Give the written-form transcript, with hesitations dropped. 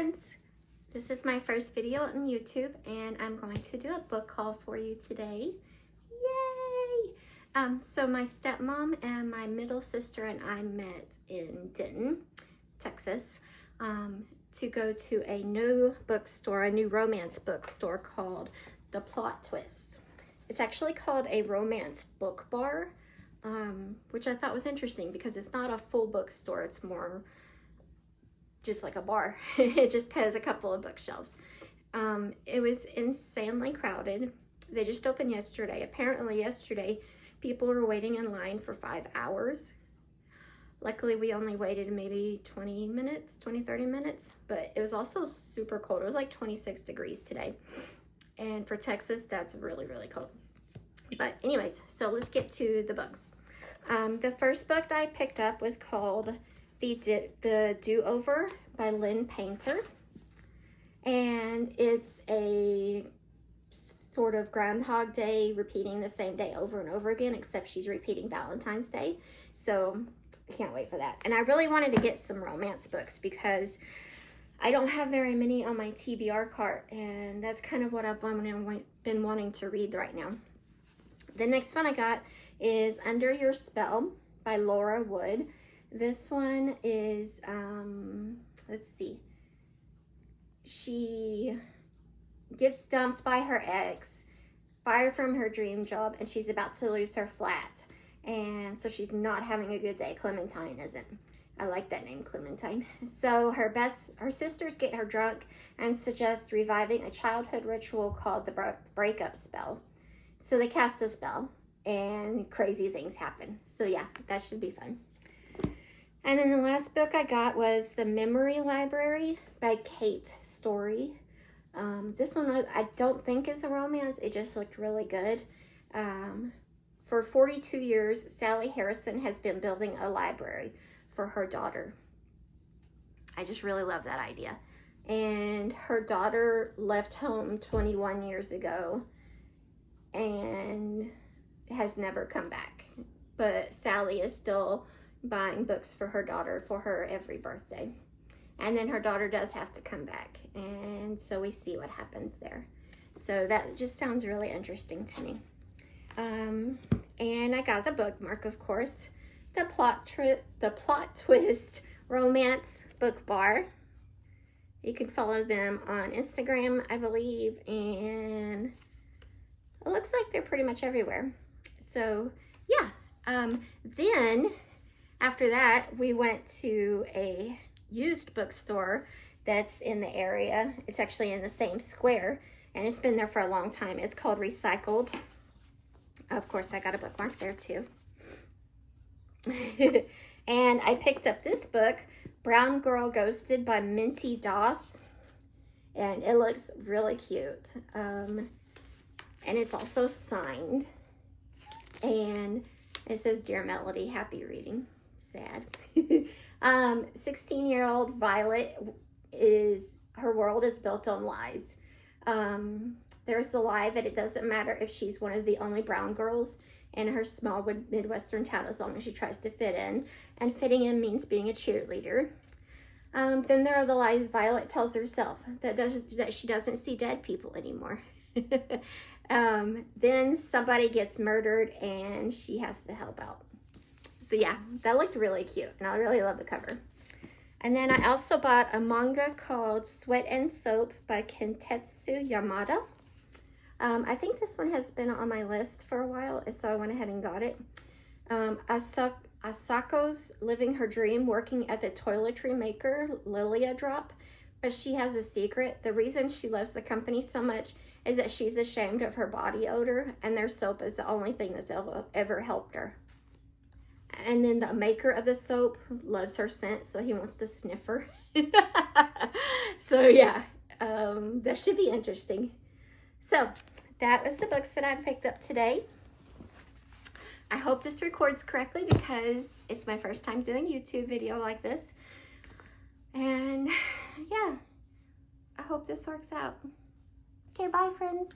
friends, this is my first video on YouTube and I'm going to do a book haul for you today. Yay! So my stepmom and my middle sister and I met in Denton, Texas, to go to a new bookstore, a new romance bookstore called The Plot Twist. It's actually called a romance book bar, which I thought was interesting because it's not a full bookstore, it's more just like a bar. It just has a couple of bookshelves. It was insanely crowded. They just opened yesterday. Apparently yesterday people were waiting in line for 5 hours. Luckily we only waited maybe 20 minutes, 30 minutes, but it was also super cold. It was like 26 degrees today. And for Texas, that's really, really cold. But anyways, so let's get to the books. The first book I picked up was called The Do-Over by Lynn Painter. And it's a sort of Groundhog Day, repeating the same day over and over again, except she's repeating Valentine's Day. So I can't wait for that. And I really wanted to get some romance books because I don't have very many on my TBR cart, and that's kind of what I've been wanting to read right now. The next one I got is Under Your Spell by Laura Wood. This one is, let's see. She gets dumped by her ex, fired from her dream job, and she's about to lose her flat. And so she's not having a good day. Clementine isn't. I like that name, Clementine. So her sisters get her drunk and suggest reviving a childhood ritual called the breakup spell. So they cast a spell and crazy things happen. So yeah, that should be fun. And then the last book I got was The Memory Library by Kate Story. This one I don't think is a romance. It just looked really good. For 42 years, Sally Harrison has been building a library for her daughter. I just really love that idea. And her daughter left home 21 years ago and has never come back. But Sally is still buying books for her daughter for her every birthday. And then her daughter does have to come back. And so we see what happens there. So that just sounds really interesting to me. And I got the bookmark, of course. The Plot Twist Romance Book Bar. You can follow them on Instagram, I believe, and it looks like they're pretty much everywhere. So yeah, then after that we went to a used bookstore that's in the area. It's actually in the same square and it's been there for a long time. It's called Recycled. Of course I got a bookmark there too. And I picked up this book, Brown Girl Ghosted by Minty Doss, and it looks really cute. And it's also signed, and it says, Dear Melody, happy reading. Sad. 16-year-old Violet, her world is built on lies. There's the lie that it doesn't matter if she's one of the only brown girls in her small Midwestern town as long as she tries to fit in. And fitting in means being a cheerleader. Then there are the lies Violet tells herself, that she doesn't see dead people anymore. Then somebody gets murdered and she has to help out. So yeah, that looked really cute and I really love the cover. And then I also bought a manga called Sweat and Soap by Kentetsu Yamada. I think this one has been on my list for a while, so I went ahead and got it. Asako's living her dream working at the toiletry maker, Lilia Drop, but she has a secret. The reason she loves the company so much is that she's ashamed of her body odor, and their soap is the only thing that's ever helped her. And then the maker of the soap loves her scent, so he wants to sniff her. So yeah, that should be interesting. So that was the books that I picked up today. I hope this records correctly because it's my first time doing YouTube video like this. And yeah, I hope this works out. Okay, bye friends.